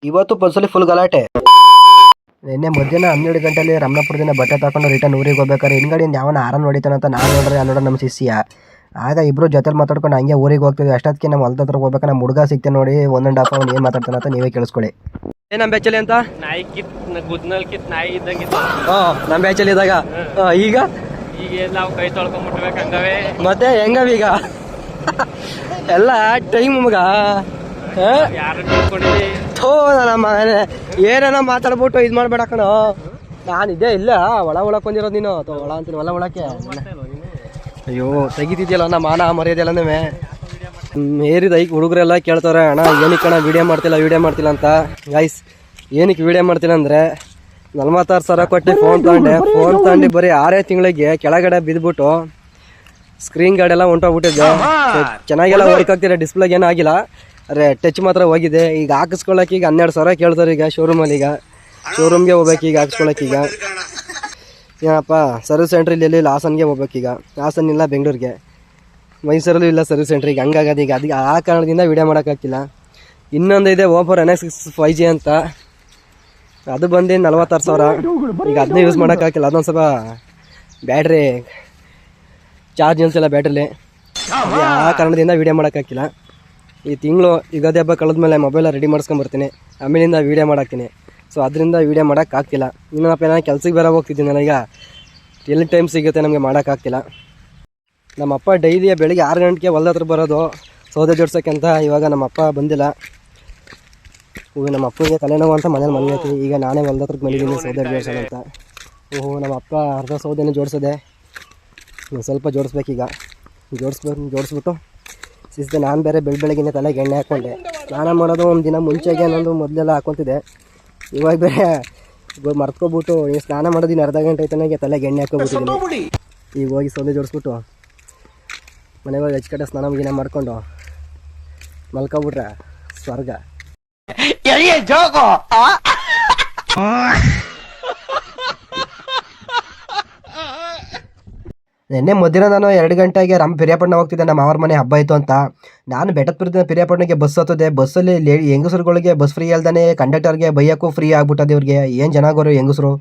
ಇವತ್ತು ಬಸ್ಸಲ್ಲಿ ಫುಲ್ ಗಲಾಟೆ. ನಿನ್ನೆ ಮಧ್ಯಾಹ್ನ 12 ಗಂಟೆಯಲ್ಲಿ ರಮಣಾಪುರದಿಂದ ಬಟ್ಟೆ ತಗೊಂಡು ರಿಟರ್ನ್ ಊರಿಗೆ ಹೋಗ್ಬೇಕಾದ್ರೆ ಹಿಂದ್ಗಡೆಯಿಂದ ಯಾವನ ಆರನ್ ಹೊಡಿತಾನಂತ ನಾನು ನೋಡ್ರಿ ಅಲ್ಲೋಡ ನಮ್ಮ ಶಿಷ್ಯ. ಆಗ ಇಬ್ರು ಜೊತೆಲಿ ಮಾತಾಡ್ಕೊಂಡು ಹಂಗೆ ಊರಿಗೆ ಹೋಗ್ತಿದ್ವಿ. ಅಷ್ಟೊತ್ತಿಗೆ ನಮ್ಮ ಹೊಲದ ಹತ್ರ ಹೋಗ್ಬೇಕು ನಮ್ಮ ಹುಡುಗ ಸಿಗ್ತೇನೆ ನೋಡಿ 1.5 ಅವನು ಏನು ಮಾತಾಡ್ತಾನಂತ ನೀವೇ ಕೇಳಿಸ್ಕೊಳ್ಳಿ. ನಮ್ಮ ಬ್ಯಾಚಲ್ಲಿ ಅಂತ ನಾಯಿ ಗುದ್ನಲ್ ನಾಯಿ ಇದ್ದಂಗೆ ನಮ್ಮ ಬ್ಯಾಚಲ್ಲಿ ಇದ್ದಾಗ ಈಗ ನಾವು ಕೈ ತೊಳ್ಕೊಂಡ್ಬಿಟ್ಬೇಕು ಹಂಗವೇ. ಮತ್ತೆ ಹೆಂಗವೀಗ ಎಲ್ಲ ಟೈಮ್ ಮಗ ಯಾರು ತಿಳ್ಕೊಂಡಿದ್ದಿ ಥೋ ನನ್ನ ಮಗನೇ ಏನೇನ ಮಾತಾಡ್ಬಿಟ್ಟು ಇದು ಮಾಡಬೇಡ ಕಣೋ. ನಾನು ಇದೇ ಇಲ್ಲ ಒಳಕ್ಕೆ ಬಂದಿರೋದು ನೀನು ಒಳ ಅಂತೀನಿ ಒಳಕ್ಕೆ. ಅಯ್ಯೋ ತೆಗಿತಿದ್ಯಲ್ಲ ನಮ್ಮ ಮಾನ ಮರ್ಯಾದೆಲ್ಲ ನೀವೇ ಏರಿದ ಈಗ ಹುಡುಗರೆಲ್ಲ ಕೇಳ್ತಾರೆ ಅಣ್ಣ ಏನಕ್ಕೆ ಅಣ್ಣ ವೀಡಿಯೋ ಮಾಡ್ತಿಲ್ಲ ಅಂತ. ಗೈಸ್ ಏನಕ್ಕೆ ವೀಡಿಯೋ ಮಾಡ್ತಿಲ್ಲ ಅಂದರೆ 46,000 ಕೊಟ್ಟು ಫೋನ್ ತಗೊಂಡು ಬರೀ 6 ತಿಂಗಳಿಗೆ ಕೆಳಗಡೆ ಬಿದ್ದುಬಿಟ್ಟು ಸ್ಕ್ರೀನ್ ಗಾರ್ಡ್ ಎಲ್ಲ ಹೊಂಟೋಗ್ಬಿಟ್ಟಿದ್ದೆ. ಚೆನ್ನಾಗೆಲ್ಲ ವರ್ಕ್ ಆಗ್ತಿದೆ, ಡಿಸ್ಪ್ಲೇಗೆ ಏನೂ ಆಗಿಲ್ಲ, ಅರೆ ಟಚ್ ಮಾತ್ರ ಹೋಗಿದೆ. ಈಗ ಹಾಕಿಸ್ಕೊಳ್ಳೋಕೆ ಈಗ 12,000 ಕೇಳ್ತಾರೆ ಈಗ ಶೋರೂಮಲ್ಲಿ. ಈಗ ಶೋರೂಮ್ಗೆ ಹೋಗ್ಬೇಕು ಈಗ ಹಾಕಿಸ್ಕೊಳ್ಳೋಕೆ. ಈಗ ಏನಪ್ಪ ಸರ್ವಿಸ್ ಸೆಂಟ್ರ್ ಇಲ್ಲಿ ಹಾಸನ್ಗೆ ಹೋಗ್ಬೇಕೀಗ. ಹಾಸನ್ ಇಲ್ಲ ಬೆಂಗಳೂರಿಗೆ, ಮೈಸೂರಲ್ಲೂ ಇಲ್ಲ ಸರ್ವಿಸ್ ಸೆಂಟ್ರ್. ಈಗ ಹಂಗಾಗದು ಈಗ ಅದಕ್ಕೆ ಆ ಕಾರಣದಿಂದ ವೀಡಿಯೋ ಮಾಡೋಕ್ಕಾಗ್ತಿಲ್ಲ. ಇನ್ನೊಂದು ಇದೆ ಓಪೋ NX 5G ಅಂತ, ಅದು ಬಂದು 46,000. ಈಗ ಅದನ್ನೇ ಯೂಸ್ ಮಾಡೋಕ್ಕಾಗಿಲ್ಲ, ಅದೊಂದು ಸ್ವಲ್ಪ ಬ್ಯಾಟ್ರಿ ಚಾರ್ಜ್ ನಿಲ್ಸಿಲ್ಲ ಬ್ಯಾಟ್ರಿಲಿ. ಆ ಕಾರಣದಿಂದ ವೀಡಿಯೋ ಮಾಡೋಕ್ಕಾಗಿಲ್ಲ. ಈ ತಿಂಗಳು ಯುಗಾದಿ ಹಬ್ಬ ಕಳೆದ್ಮೇಲೆ ಮೊಬೈಲ ರೆಡಿ ಮಾಡಿಸ್ಕೊಂಬರ್ತೀನಿ, ಆಮೇಲಿಂದ ವೀಡಿಯೋ ಮಾಡಾಕ್ತೀನಿ. ಸೊ ಅದರಿಂದ ವೀಡಿಯೋ ಮಾಡೋಕ್ಕಾಗ್ತಿಲ್ಲ. ಇನ್ನೊಂದಪ್ಪ ನಾನು ಕೆಲ್ಸಕ್ಕೆ ಬೇರೆ ಹೋಗ್ತಿದ್ದೀನಿ, ನನಗೆ ಎಲ್ಲಿ ಟೈಮ್ ಸಿಗುತ್ತೆ ನಮಗೆ ಮಾಡೋಕ್ಕಾಗ್ತಿಲ್ಲ. ನಮ್ಮಪ್ಪ ಡೈಲಿ ಬೆಳಿಗ್ಗೆ 6 ಗಂಟೆಗೆ ಹೊಲ್ದ ಹತ್ರ ಬರೋದು ಸೌದೆ ಜೋಡ್ಸೋಕ್ಕೆ ಅಂತ. ಇವಾಗ ನಮ್ಮಪ್ಪ ಬಂದಿಲ್ಲ. ನಮ್ಮ ಅಪ್ಪನಿಗೆ ತಲೆನೋವು ಅಂತ ಮನೇಲಿ ಮಲಗೈತಿ. ಈಗ ನಾನೇ ಹೊಲ್ದ ಹತ್ರಕ್ಕೆ ಬಂದಿದ್ದೀನಿ ಸೌದೆ ಜೋಡ್ಸೋಣ ಅಂತ. ನಮ್ಮ ಅಪ್ಪ ಅರ್ಧ ಸೌದೆನೇ ಜೋಡಿಸೋದೆ, ಸ್ವಲ್ಪ ಜೋಡಿಸ್ಬೇಕೀಗ. ಜೋಡಿಸ್ಬಿಟ್ಟು ಸಿಸ್ದೆ ನಾನು ಬೇರೆ ಬೆಳಗ್ಗೆನೇ ತಲೆಗೆ ಎಣ್ಣೆ ಹಾಕ್ಕೊಂಡೆ. ಸ್ನಾನ ಮಾಡೋದು ಒಂದು ದಿನ ಮುಂಚೆಗೆ ನಂದು ಮೊದಲೆಲ್ಲ ಹಾಕ್ಕೊತಿದ್ದೆ. ಇವಾಗ ಬೇರೆ ಮರ್ತ್ಕೊಬಿಟ್ಟು ನೀವು ಸ್ನಾನ ಮಾಡೋದಿನ ಅರ್ಧ ಗಂಟೆ ಆಯ್ತಾನೆ ತಲೆಗೆ ಎಣ್ಣೆ ಹಾಕ್ಕೊಬಿಟ್ಟಿದ್ದೀನಿ. ಈಗ ಹೋಗಿ ಸೌದೆ ಜೋಡಿಸ್ಬಿಟ್ಟು ಮನೆಗೆ ಹೋಗಿ ಹೆಚ್ಕಟ್ಟೆ ಸ್ನಾನ ಗಿನ ಮಾಡ್ಕೊಂಡು ಮಲ್ಕೊಬಿಟ್ರೆ ಸ್ವರ್ಗ. ನಿನ್ನೆ ಮಧ್ಯಾಹ್ನ ನಾನು 2 ಗಂಟೆಗೆ ಪಿರಿಯಾಪಟ್ಟಣ ಹೋಗ್ತಿದ್ದೆ. ನಮ್ಮ ಅವ್ರ ಮನೆ ಹಬ್ಬ ಆಯಿತು ಅಂತ ನಾನು ಬೆಟ್ಟದ ಪಿರಿಯಾಪಟ್ಟಣಕ್ಕೆ ಬಸ್ ಹತ್ತದೆ. ಬಸ್ಸಲ್ಲಿ ಹೆಂಗಸರುಗಳಿಗೆ ಬಸ್ ಫ್ರೀ ಅಲ್ದಾನೆ ಕಂಡಕ್ಟರ್ಗೆ ಬೈಯಕ್ಕೂ ಫ್ರೀ ಆಗ್ಬಿಟ್ಟದೆ. ಇವ್ರಿಗೆ ಏನು ಚೆನ್ನಾಗೋರು ಹೆಂಗಸರು.